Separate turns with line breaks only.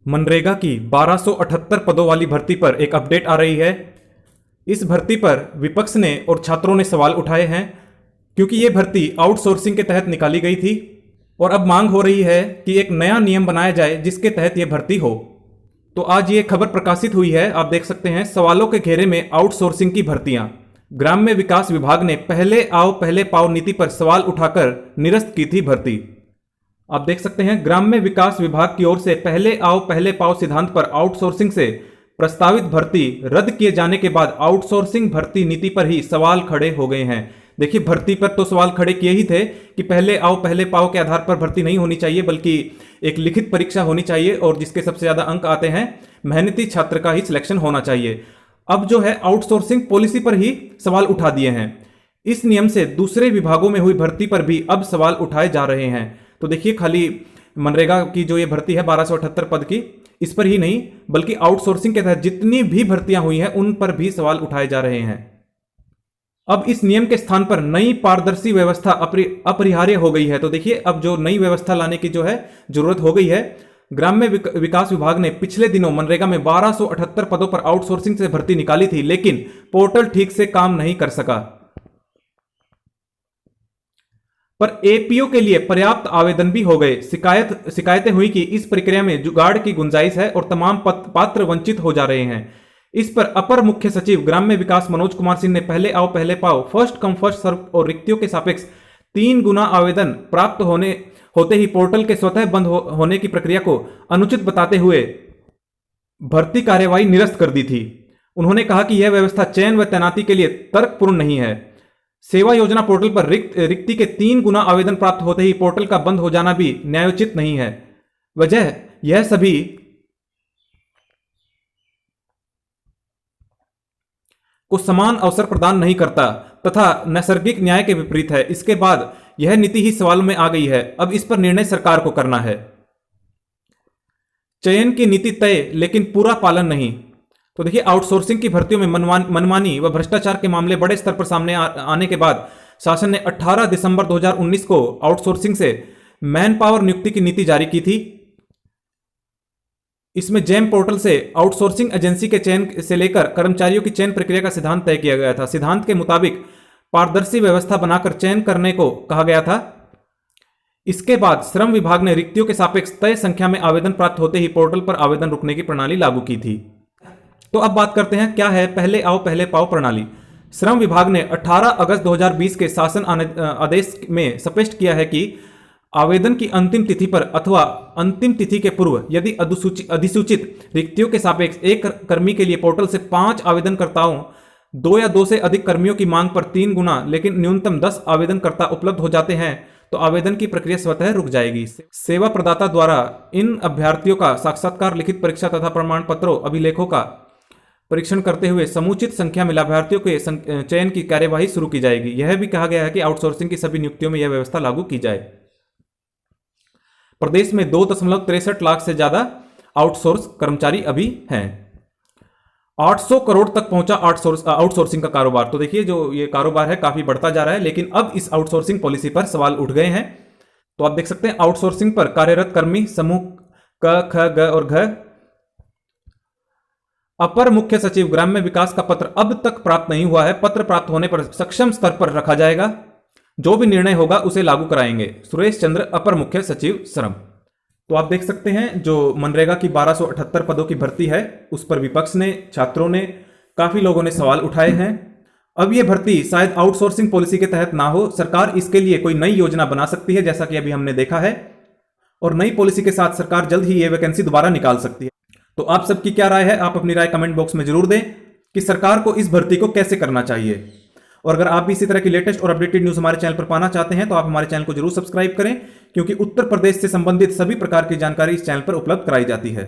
मनरेगा की 1278 पदों वाली भर्ती पर एक अपडेट आ रही है। इस भर्ती पर विपक्ष ने और छात्रों ने सवाल उठाए हैं क्योंकि ये भर्ती आउटसोर्सिंग के तहत निकाली गई थी और अब मांग हो रही है कि एक नया नियम बनाया जाए जिसके तहत ये भर्ती हो। तो आज ये खबर प्रकाशित हुई है, आप देख सकते हैं, सवालों के घेरे में आउटसोर्सिंग की भर्तियां। ग्राम्य विकास विभाग ने पहले आओ पहले पाओ नीति पर सवाल उठाकर निरस्त की थी भर्ती। आप देख सकते हैं, ग्राम्य विकास विभाग की ओर से पहले आओ पहले पाओ सिद्धांत पर आउटसोर्सिंग से प्रस्तावित भर्ती रद्द किए जाने के बाद आउटसोर्सिंग भर्ती नीति पर ही सवाल खड़े हो गए हैं। देखिए, भर्ती पर तो सवाल खड़े किए ही थे कि पहले आओ पहले पाओ के आधार पर भर्ती नहीं होनी चाहिए, बल्कि एक लिखित परीक्षा होनी चाहिए और जिसके सबसे ज्यादा अंक आते हैं मेहनती छात्र का ही सिलेक्शन होना चाहिए। अब जो है आउटसोर्सिंग पॉलिसी पर ही सवाल उठा दिए हैं। इस नियम से दूसरे विभागों में हुई भर्ती पर भी अब सवाल उठाए जा रहे हैं। तो देखिए, खाली मनरेगा की जो ये भर्ती है 1278 पद की, इस पर ही नहीं बल्कि आउटसोर्सिंग के तहत जितनी भी भर्तियां हुई हैं उन पर भी सवाल उठाए जा रहे हैं। अब इस नियम के स्थान पर नई पारदर्शी व्यवस्था अपरिहार्य हो गई है। तो देखिए, अब जो नई व्यवस्था लाने की जो है जरूरत हो गई है। ग्राम्य विकास विभाग ने पिछले दिनों मनरेगा में 1278 पदों पर आउटसोर्सिंग से भर्ती निकाली थी, लेकिन पोर्टल ठीक से काम नहीं कर सका। पर एपीओ के लिए पर्याप्त आवेदन भी हो गए। शिकायतें हुई कि इस प्रक्रिया में जुगाड़ की गुंजाइश है और तमाम पात्र वंचित हो जा रहे हैं। इस पर अपर मुख्य सचिव ग्राम्य विकास मनोज कुमार सिंह ने पहले आओ पहले पाओ, फर्स्ट कम फर्स्ट सर्व और रिक्तियों के सापेक्ष 3 गुना आवेदन प्राप्त होते ही पोर्टल के स्वतः बंद होने की प्रक्रिया को अनुचित बताते हुए भर्ती कार्यवाही निरस्त कर दी थी। उन्होंने कहा कि यह व्यवस्था चयन व तैनाती के लिए तर्कपूर्ण नहीं है। सेवा योजना पोर्टल पर रिक्ति के 3 गुना आवेदन प्राप्त होते ही पोर्टल का बंद हो जाना भी न्यायोचित नहीं है। वजह यह सभी को समान अवसर प्रदान नहीं करता तथा नैसर्गिक न्याय के विपरीत है। इसके बाद यह नीति ही सवाल में आ गई है। अब इस पर निर्णय सरकार को करना है। चयन की नीति तय लेकिन पूरा पालन नहीं। तो देखिए, आउटसोर्सिंग की भर्तियों में मनमानी व भ्रष्टाचार के मामले बड़े स्तर पर सामने आने के बाद शासन ने 18 दिसंबर 2019 को आउटसोर्सिंग से मैन पावर नियुक्ति की नीति जारी की थी। इसमें जेम पोर्टल से आउटसोर्सिंग एजेंसी के चयन से लेकर कर्मचारियों की चयन प्रक्रिया का सिद्धांत तय किया गया था। सिद्धांत के मुताबिक पारदर्शी व्यवस्था बनाकर चयन करने को कहा गया था। इसके बाद श्रम विभाग ने रिक्तियों के सापेक्ष तय संख्या में आवेदन प्राप्त होते ही पोर्टल पर आवेदन रुकने की प्रणाली लागू की थी। तो अब बात करते हैं, क्या है पहले आओ पहले पाओ प्रणाली। श्रम विभाग ने 18 अगस्त 2020 के शासन आदेश में स्पष्ट किया है कि आवेदन की अंतिम तिथि पर अथवा अंतिम तिथि के पूर्व यदि अधिसूचित रिक्तियों के सापेक्ष एक कर्मी के लिए पोर्टल से 5 आवेदनकर्ताओं 2 या 2 से अधिक कर्मियों की मांग पर 3 गुना लेकिन न्यूनतम 10 आवेदनकर्ता उपलब्ध हो जाते हैं तो आवेदन की प्रक्रिया स्वतः रुक जाएगी। सेवा प्रदाता द्वारा इन अभ्यर्थियों का साक्षात्कार, लिखित परीक्षा तथा प्रमाण पत्रों अभिलेखों का परीक्षण करते हुए समुचित संख्या में लाभार्थियों के चयन की कार्यवाही शुरू की जाएगी। यह भी कहा गया है कि आउटसोर्सिंग की सभी नियुक्तियों में यह व्यवस्था लागू की जाए। प्रदेश में 2.63 लाख से ज्यादा आउटसोर्स कर्मचारी अभी हैं। 800 करोड़ तक पहुंचा आउटसोर्सिंग का कारोबार। तो देखिए, जो ये कारोबार है काफी बढ़ता जा रहा है, लेकिन अब इस आउटसोर्सिंग पॉलिसी पर सवाल उठ गए हैं। तो आप देख सकते हैं, आउटसोर्सिंग पर कार्यरत कर्मी समूह क, ख, ग और घ। अपर मुख्य सचिव ग्राम्य विकास का पत्र अब तक प्राप्त नहीं हुआ है। पत्र प्राप्त होने पर सक्षम स्तर पर रखा जाएगा। जो भी निर्णय होगा उसे लागू कराएंगे। सुरेश चंद्र, अपर मुख्य सचिव श्रम। तो आप देख सकते हैं, जो मनरेगा की 1278 पदों की भर्ती है उस पर विपक्ष ने, छात्रों ने, काफी लोगों ने सवाल उठाए हैं। अब यह भर्ती शायद आउटसोर्सिंग पॉलिसी के तहत ना हो। सरकार इसके लिए कोई नई योजना बना सकती है, जैसा कि अभी हमने देखा है, और नई पॉलिसी के साथ सरकार जल्द ही यह वैकेंसी दोबारा निकाल सकती है। तो आप सबकी क्या राय है? आप अपनी राय कमेंट बॉक्स में जरूर दें कि सरकार को इस भर्ती को कैसे करना चाहिए। और अगर आप भी इसी तरह की लेटेस्ट और अपडेटेड न्यूज हमारे चैनल पर पाना चाहते हैं तो आप हमारे चैनल को जरूर सब्सक्राइब करें, क्योंकि उत्तर प्रदेश से संबंधित सभी प्रकार की जानकारी इस चैनल पर उपलब्ध कराई जाती है।